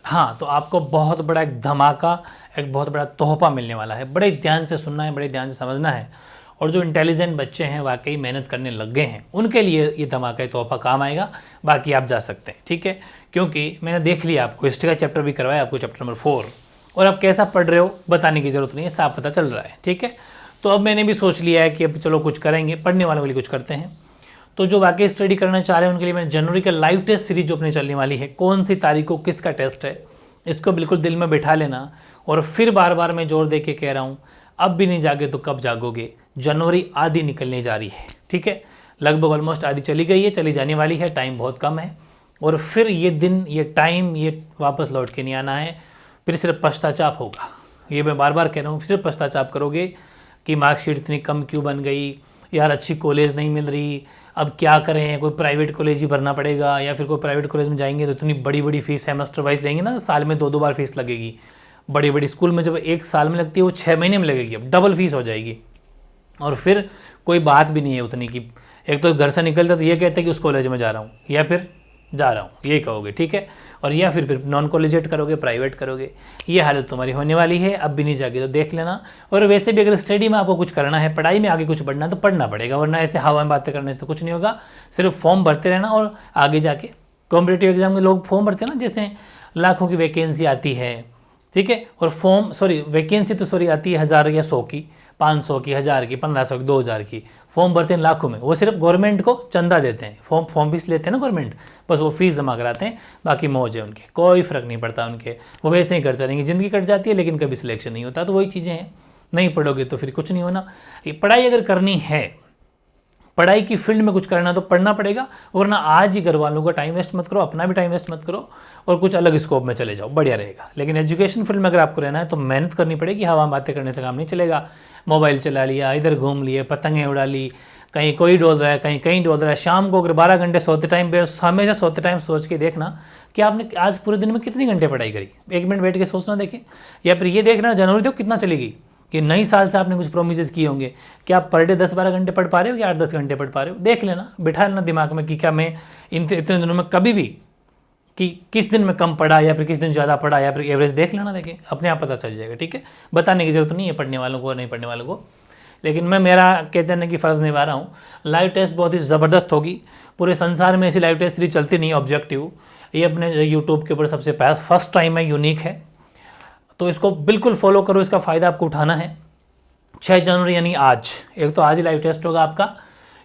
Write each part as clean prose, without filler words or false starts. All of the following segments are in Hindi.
हाँ, तो आपको बहुत बड़ा एक धमाका, एक बहुत बड़ा तोहफ़ा मिलने वाला है। बड़े ध्यान से सुनना है, बड़े ध्यान से समझना है। और जो इंटेलिजेंट बच्चे हैं, वाकई मेहनत करने लग गए हैं, उनके लिए ये धमाका तोहफ़ा काम आएगा। बाकी आप जा सकते हैं, ठीक है। क्योंकि मैंने देख लिया, आपको हिस्ट्री का चैप्टर भी करवाया, आपको चैप्टर नंबर 4, और आप कैसा पढ़ रहे हो बताने की ज़रूरत नहीं है, साफ पता चल रहा है, ठीक है। तो अब मैंने भी सोच लिया है कि अब चलो कुछ करेंगे, पढ़ने वालों के लिए कुछ करते हैं। तो जो वाकई स्टडी करना चाह रहे हैं उनके लिए मैंने जनवरी का लाइव टेस्ट सीरीज जो अपने चलने वाली है, कौन सी तारीख को किसका टेस्ट है, इसको बिल्कुल दिल में बिठा लेना। और फिर बार बार मैं जोर दे के कह रहा हूँ, अब भी नहीं जागे तो कब जागोगे। जनवरी आधी निकलने जा रही है, ठीक है, लगभग ऑलमोस्ट आधी चली गई है, चली जाने वाली है, टाइम बहुत कम है। और फिर ये दिन, ये टाइम, ये वापस लौट के नहीं आना है। फिर सिर्फ पश्चाताप होगा, ये मैं बार बार कह रहा हूँ, सिर्फ पश्चाताप करोगे कि मार्कशीट इतनी कम क्यों बन गई, यार अच्छी कॉलेज नहीं मिल रही, अब क्या करें, कोई प्राइवेट कॉलेज ही भरना पड़ेगा, या फिर कोई प्राइवेट कॉलेज में जाएंगे तो इतनी बड़ी बड़ी फीस सेमेस्टर वाइज लेंगे ना, साल में 2-2 बार फीस लगेगी। बड़ी बड़ी स्कूल में जब एक साल में लगती है, वो 6 महीने में लगेगी, अब डबल फीस हो जाएगी। और फिर कोई बात भी नहीं है उतनी की, एक तो घर से निकलता तो ये कहते हैं कि उस कॉलेज में जा रहा हूँ, या फिर जा रहा हूँ, ये कहोगे, ठीक है। और या फिर नॉन कॉलेजिएट करोगे, प्राइवेट करोगे, ये हालत तुम्हारी होने वाली है। अब भी नहीं जाके तो देख लेना। और वैसे भी अगर स्टडी में आपको कुछ करना है, पढ़ाई में आगे कुछ बढ़ना है तो पढ़ना पड़ेगा, वरना ऐसे हवा में बातें करने से तो कुछ नहीं होगा। सिर्फ फॉर्म भरते रहना, और आगे जाके कॉम्पिटेटिव एग्जाम में लोग फॉर्म भरते हैं ना, जैसे लाखों की वैकेंसी आती है, ठीक है। और वैकेंसी तो आती है 1000 या 100 की, 500 की, 1000 की, 1500 की, 2000 की। फॉर्म भरते हैं लाखों में, वो सिर्फ गवर्नमेंट को चंदा देते हैं, फॉर्म फीस लेते हैं ना गवर्नमेंट, बस वो फीस जमा कराते हैं, बाकी मौज है उनके, कोई फ़र्क नहीं पड़ता उनके, वो वैसे ही करते रहेंगे, ज़िंदगी कट जाती है लेकिन कभी सिलेक्शन नहीं होता। तो वही चीज़ें हैं, नहीं पढ़ोगे तो फिर कुछ नहीं होना। ये पढ़ाई अगर करनी है, पढ़ाई की फील्ड में कुछ करना तो पढ़ना पड़ेगा, वरना आज ही घर वालों का टाइम वेस्ट मत करो, अपना भी टाइम वेस्ट मत करो, और कुछ अलग स्कोप में चले जाओ, बढ़िया रहेगा। लेकिन एजुकेशन फील्ड में अगर आपको रहना है तो मेहनत करनी पड़ेगी, हवा में बातें करने से काम नहीं चलेगा। मोबाइल चला लिया, इधर घूम लिए, पतंगें उड़ा ली, कहीं कोई डोल रहा है, कहीं डोल रहा है। शाम को अगर 12 घंटे सोते टाइम, हमेशा सोते टाइम सोच के देखना कि आपने आज पूरे दिन में कितने घंटे पढ़ाई करी, 1 मिनट बैठ के सोचना देखें। या फिर ये देखना जनवरी तक कितना चलेगी, कि नई साल से आपने कुछ प्रोमिस किए होंगे, क्या आप पर डे 10-12 घंटे पढ़ पा रहे हो, या 8-10 घंटे पढ़ पा रहे हो, देख लेना, बिठा लेना दिमाग में कि क्या मैं इतने दिनों में कभी भी, कि किस दिन में कम पढ़ा या फिर किस दिन ज़्यादा पढ़ा, या फिर एवरेज देख लेना, देखें अपने आप पता चल जाएगा, ठीक है। बताने की जरूरत नहीं है पढ़ने वालों को और नहीं पढ़ने वालों को। लेकिन मैं मेरा कहते हैं कि फ़र्ज़ निभा रहा हूँ। लाइव टेस्ट बहुत ही ज़बरदस्त होगी, पूरे संसार में ऐसी लाइव टेस्ट सीरीज चलती नहीं है ऑब्जेक्टिव, ये अपने यूट्यूब के ऊपर सबसे फर्स्ट टाइम है, यूनिक है। तो इसको बिल्कुल फॉलो करो, इसका फ़ायदा आपको उठाना है। 6 जनवरी यानी आज, एक तो आज ही लाइव टेस्ट होगा आपका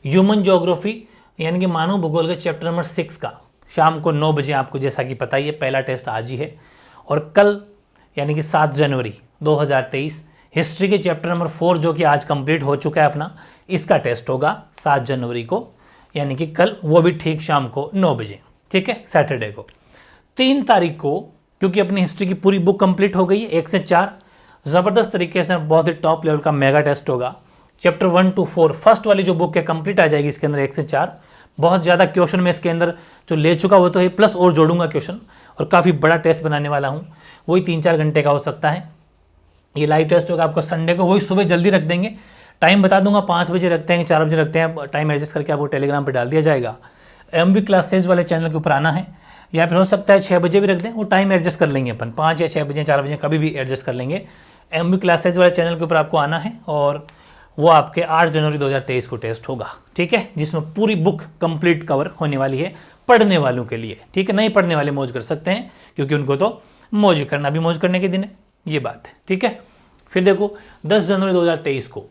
ह्यूमन ज्योग्राफी यानी कि मानव भूगोल के चैप्टर नंबर 6 का, शाम को 9 बजे, आपको जैसा कि पता ही है, पहला टेस्ट आज ही है। और कल यानी कि 7 जनवरी 2023 हिस्ट्री के चैप्टर नंबर 4 जो कि आज कंप्लीट हो चुका है अपना, इसका टेस्ट होगा 7 जनवरी को, यानी कि कल, वो भी ठीक शाम को 9 बजे, ठीक है, सैटरडे को। 3 तारीख को, क्योंकि अपनी हिस्ट्री की पूरी बुक कंप्लीट हो गई है 1 से 4, ज़बरदस्त तरीके से बहुत ही टॉप लेवल का मेगा टेस्ट होगा। चैप्टर 1 to 4 फर्स्ट वाली जो बुक है कंप्लीट आ जाएगी इसके अंदर 1 से 4। बहुत ज़्यादा क्वेश्चन मैं इसके अंदर जो ले चुका वो तो है, प्लस और जोड़ूंगा क्वेश्चन, और काफ़ी बड़ा टेस्ट बनाने वाला हूँ, वही 3-4 घंटे का हो सकता है। ये लाइव टेस्ट होगा आपको संडे को, वही सुबह जल्दी रख देंगे, टाइम बता दूंगा, 5 बजे रखते हैं, 4 बजे रखते हैं, टाइम एडजस्ट करके आपको टेलीग्राम पर डाल दिया जाएगा। MB क्लासेज वाले चैनल के ऊपर आना है, या फिर हो सकता है 6 बजे भी रख दें, वो टाइम एडजस्ट कर लेंगे अपन, 5 या 6 बजे, 4 बजे, कभी भी एडजस्ट कर लेंगे। MB क्लासेज वाले चैनल के ऊपर आपको आना है, और वो आपके 8 जनवरी 2023 को टेस्ट होगा, ठीक है, जिसमें पूरी बुक कंप्लीट कवर होने वाली है पढ़ने वालों के लिए, ठीक है। नहीं पढ़ने वाले मौज कर सकते हैं, क्योंकि उनको तो मौज करना भी मौज करने के दिन है, ये बात है, ठीक है। फिर देखो 10 जनवरी 2023 को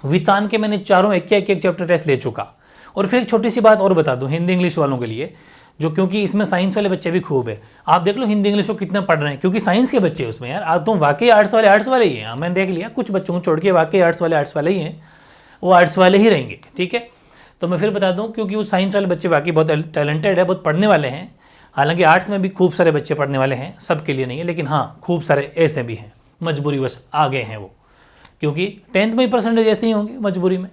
वितान के मैंने चारों एक चैप्टर टेस्ट ले चुका। और फिर एक छोटी सी बात और बता दूं हिंदी इंग्लिश वालों के लिए, जो क्योंकि इसमें साइंस वाले बच्चे भी खूब है, आप देख लो हिंदी इंग्लिश को कितना पढ़ रहे हैं, क्योंकि साइंस के बच्चे हैं उसमें यार, आप तो वाकई आर्ट्स वाले ही हैं, मैंने देख लिया कुछ बच्चों को छोड़ के, वाकई आर्ट्स वाले ही हैं, वो आर्ट्स वाले ही रहेंगे, ठीक है। तो मैं फिर बता दूं, क्योंकि वो साइंस वाले बच्चे वाकई बहुत टैलेंटेड है, बहुत पढ़ने वाले हैं। हालांकि आर्ट्स में भी खूब सारे बच्चे पढ़ने वाले हैं, सबके लिए नहीं है, लेकिन हाँ खूब सारे ऐसे भी हैं, मजबूरी बस आ गए हैं वो, क्योंकि 10th में ही परसेंटेज ऐसे ही होंगे मजबूरी में।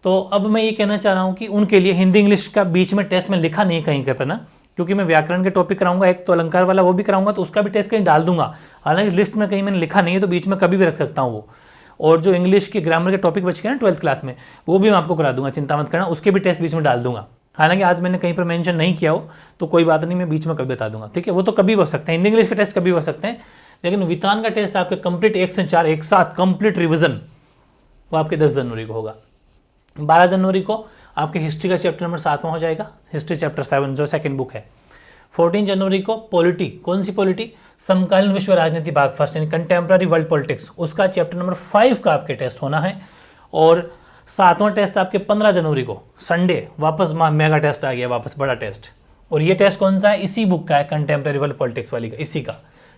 तो अब मैं ये कहना चाह रहा हूँ कि उनके लिए हिंदी इंग्लिश का बीच में टेस्ट में लिखा नहीं कहीं पर ना, क्योंकि मैं व्याकरण के टॉपिक कराऊंगा, एक तो अलंकार वाला वो भी कराऊंगा, तो उसका भी टेस्ट कहीं डाल दूंगा। हालांकि इस लिस्ट में कहीं मैंने लिखा नहीं है, तो बीच में कभी भी रख सकता हूँ वो। और जो इंग्लिश के ग्रामर के टॉपिक बच गए ना 12th क्लास में, वो भी मैं आपको करा दूंगा, चिंता मत करना, उसके भी टेस्ट बीच में डाल दूंगा, हालांकि आज मैंने कहीं पर मेंशन नहीं किया हो तो कोई बात नहीं, मैं बीच में कभी बता दूंगा, ठीक है। वो तो कभी हो सकते हैं, हिंदी इंग्लिश के टेस्ट कभी हो सकते हैं, लेकिन वितान का टेस्ट आपके कंप्लीट 1 से 4 एक साथ कंप्लीट रिवीजन वो आपके 10 जनवरी को होगा। 12 जनवरी को आपके हिस्ट्री का चैप्टर नंबर 7वां हो जाएगा, हिस्ट्री चैप्टर 7 जो सेकंड बुक है। 14 जनवरी को पॉलिटी, कौन सी पॉलिटी, समकालीन विश्व राजनीति भाग फर्स्ट यानी कंटेम्प्रेरी वर्ल्ड पॉलिटिक्स, उसका चैप्टर नंबर 5 का आपके टेस्ट होना है। और 7वां टेस्ट आपके 15 जनवरी को संडे वापस मेगा टेस्ट आ गया, वापस बड़ा टेस्ट। और ये टेस्ट कौन सा है, इसी बुक का है, कंटेम्प्रेरी वर्ल्ड पॉलिटिक्स वाली का, इसी का,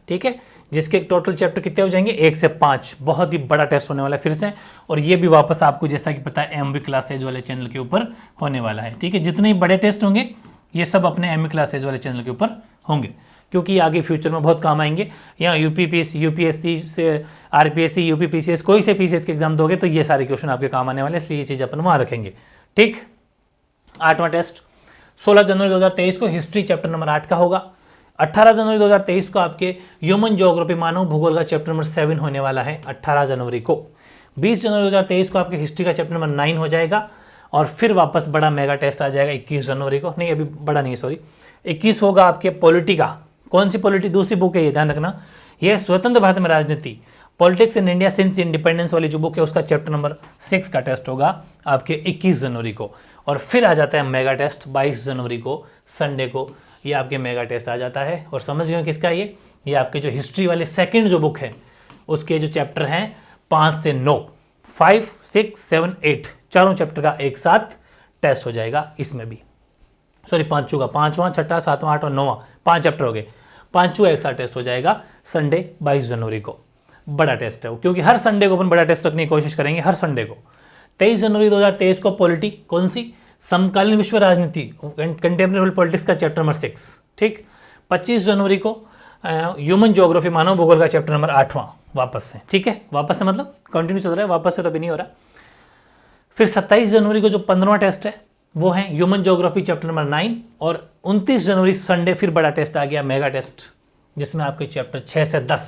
ठीक है। जिसके टोटल चैप्टर कितने हो जाएंगे, 1 से 5, बहुत ही बड़ा टेस्ट होने वाला है फिर से। और ये भी वापस आपको जैसा कि पता है MV क्लासेज वाले चैनल के ऊपर होने वाला है, ठीक है। जितने बड़े टेस्ट होंगे ये सब अपने MV क्लासेज वाले चैनल के ऊपर होंगे, क्योंकि आगे फ्यूचर में बहुत काम आएंगे। यहाँ UPSC से RPSC UPPCS कोई से PCS के एग्जाम दोगे तो ये सारे क्वेश्चन आपके काम आने वाले, इसलिए ये चीज़ अपन वहाँ रखेंगे, ठीक। 8वां टेस्ट 16 जनवरी 2023 को हिस्ट्री चैप्टर नंबर 8 का होगा। 18 जनवरी 2023 को आपके ह्यूमन ज्योग्राफी मानव भूगोल का चैप्टर नंबर 7 होने वाला है 18 जनवरी को। 20 जनवरी 2023 को आपके हिस्ट्री का चैप्टर नंबर 9 हो जाएगा। और फिर वापस बड़ा मेगा टेस्ट आ जाएगा 21 जनवरी को, नहीं अभी बड़ा नहीं, सॉरी 21 होगा आपके पॉलिटी का। कौन सी पॉलिटी, दूसरी बुक है ये, ध्यान रखना, यह स्वतंत्र भारत में राजनीति, politics in India since independence वाली जो बुक है उसका चैप्टर नंबर 6 का टेस्ट होगा आपके 21 जनवरी को। और फिर आ जाता है मेगा टेस्ट 22 जनवरी को, संडे को, ये आपके मेगा टेस्ट आ जाता है। और समझ गए किसका, ये आपके जो हिस्ट्री वाले सेकंड जो बुक है उसके जो चैप्टर हैं 5 से 9, 5, 6, 7, 8 चारों चैप्टर का एक साथ टेस्ट हो जाएगा इसमें भी, सॉरी पांचों का, 5वां 6वां 7वां 8वां 9वां 5 चैप्टर हो गए, पांचों एक साथ टेस्ट हो जाएगा संडे 22 जनवरी को। बड़ा टेस्ट है वो, क्योंकि हर संडे को अपन बड़ा टेस्ट रखने की कोशिश करेंगे हर संडे को। 23 जनवरी 2023 को पॉलिटी, कौन सी, समकालीन विश्व राजनीति कंटेम्प्रेरी पॉलिटिक्स का चैप्टर नंबर 6, ठीक। 25 जनवरी को ह्यूमन ज्योग्राफी मानव भूगोल का चैप्टर नंबर 8वां वापस से, ठीक है, वापस से मतलब कंटिन्यू चल रहा है, वापस से तो अभी नहीं हो रहा। फिर 27 जनवरी को जो 15वां टेस्ट है वो है ह्यूमन ज्योग्राफी चैप्टर नंबर 9। और 29 जनवरी संडे फिर बड़ा टेस्ट आ गया, मेगा टेस्ट, जिसमें आपके चैप्टर 6 से 10,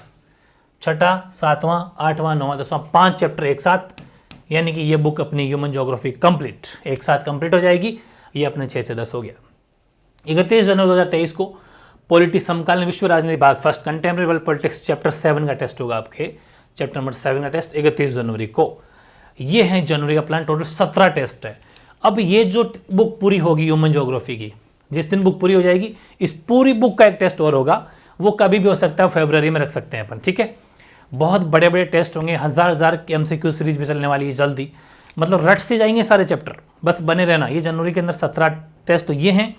6वां 7वां 8वां 9वां 10वां 5 चैप्टर एक साथ, यानी कि ये बुक अपनी ह्यूमन ज्योग्राफी कंप्लीट एक साथ कंप्लीट हो जाएगी। ये अपने 6 से 10 हो गया। 31 जनवरी 2023 को पॉलिटी समकालीन विश्व राजनीति भाग first contemporary world politics chapter 7 का टेस्ट होगा आपके, चैप्टर नंबर 7 का टेस्ट 31 जनवरी को। ये है जनवरी का प्लान, टोटल 17 टेस्ट है। अब ये जो बुक पूरी होगी ह्यूमन ज्योग्राफी की, जिस दिन बुक पूरी हो जाएगी इस पूरी बुक का एक टेस्ट और होगा, वो कभी भी हो सकता है, फरवरी में रख सकते हैं अपन, ठीक है। बहुत बड़े बड़े टेस्ट होंगे, हजार MCQ सीरीज भी चलने वाली है जल्दी, मतलब रट से जाएंगे सारे चैप्टर, बस बने रहना। ये जनवरी के अंदर 17 टेस्ट तो ये हैं,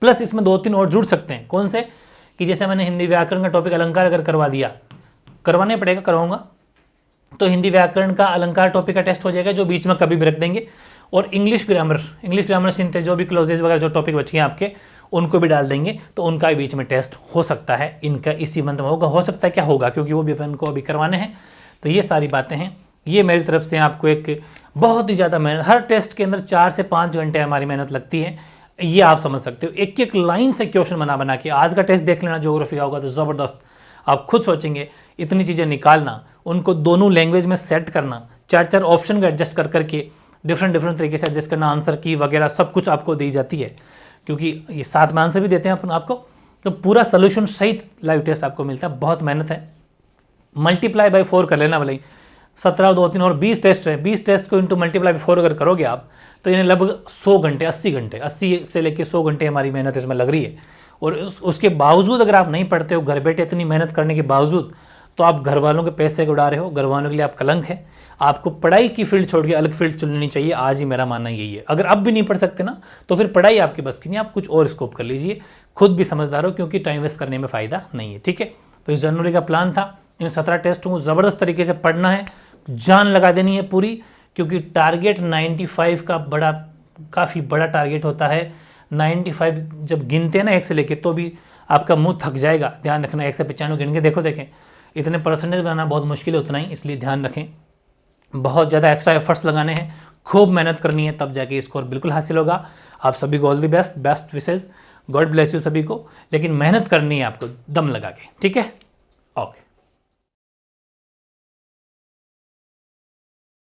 प्लस इसमें 2-3 और जुड़ सकते हैं। कौन से, कि जैसे मैंने हिंदी व्याकरण का टॉपिक अलंकार अगर करवा दिया, करवाने पड़ेगा, करवाऊंगा, तो हिंदी व्याकरण का अलंकार टॉपिक का टेस्ट हो जाएगा, जो बीच में कभी भी रख देंगे। और इंग्लिश ग्रामर सिंथेसिस जो भी क्लोजेज वगैरह जो टॉपिक बच गए आपके, उनको भी डाल देंगे, तो उनका भी बीच में टेस्ट हो सकता है, इनका इसी मंथ में होगा, हो सकता है क्या होगा, क्योंकि वो भी अपन को अभी करवाने हैं। तो ये सारी बातें हैं, ये मेरी तरफ से आपको एक बहुत ही ज़्यादा मेहनत, हर टेस्ट के अंदर 4 से 5 घंटे हमारी मेहनत लगती है, ये आप समझ सकते हो। एक एक लाइन से क्वेश्चन बना के, आज का टेस्ट देख लेना ज्योग्राफी का होगा तो ज़बरदस्त, आप खुद सोचेंगे इतनी चीज़ें निकालना, उनको दोनों लैंग्वेज में सेट करना, 4 ऑप्शन का एडजस्ट कर करके डिफरेंट तरीके से एडजस्ट करना, आंसर की वगैरह सब कुछ आपको दी जाती है, क्योंकि ये साथ में आंसर भी देते हैं अपन आपको, तो पूरा सोल्यूशन सहित लाइव टेस्ट आपको मिलता है। बहुत मेहनत है, मल्टीप्लाई बाय 4 कर लेना भले, 17 2 3 और 20 टेस्ट है, 20 टेस्ट को इंटू मल्टीप्लाई बाय 4 अगर करोगे आप, तो इन्हें लगभग 100 घंटे 80 से लेकर 100 घंटे हमारी मेहनत इसमें लग रही है। और उसके बावजूद अगर आप नहीं पढ़ते हो, घर बैठे इतनी मेहनत करने के बावजूद, तो आप घर वालों के पैसे को उड़ा रहे हो, घर वालों के लिए आप कलंक है। आपको पढ़ाई की फील्ड छोड़ के अलग फील्ड चुननी चाहिए, आज ही मेरा मानना यही है। अगर अब भी नहीं पढ़ सकते ना, तो फिर पढ़ाई आपकी बस की नहीं, आप कुछ और स्कोप कर लीजिए, खुद भी समझदार हो, क्योंकि टाइम वेस्ट करने में फ़ायदा नहीं है, ठीक है। तो इस जनवरी का प्लान था, इन 17 टेस्टों को ज़बरदस्त तरीके से पढ़ना है, जान लगा देनी है पूरी, क्योंकि टारगेट 95 का काफ़ी बड़ा टारगेट होता है। 95 जब गिनते हैं ना 1 से लेके, तो भी आपका मुंह थक जाएगा। ध्यान रखना, 1 से 95 गिन के देखें, इतने परसेंटेज बनाना बहुत मुश्किल है उतना ही, इसलिए ध्यान रखें, बहुत ज़्यादा एक्स्ट्रा एफर्ट्स लगाने हैं, खूब मेहनत करनी है, तब जाके स्कोर बिल्कुल हासिल होगा। आप सभी को ऑल द बेस्ट विशेष, गॉड ब्लेस यू सभी को, लेकिन मेहनत करनी है आपको दम लगा के, ठीक है, ओके।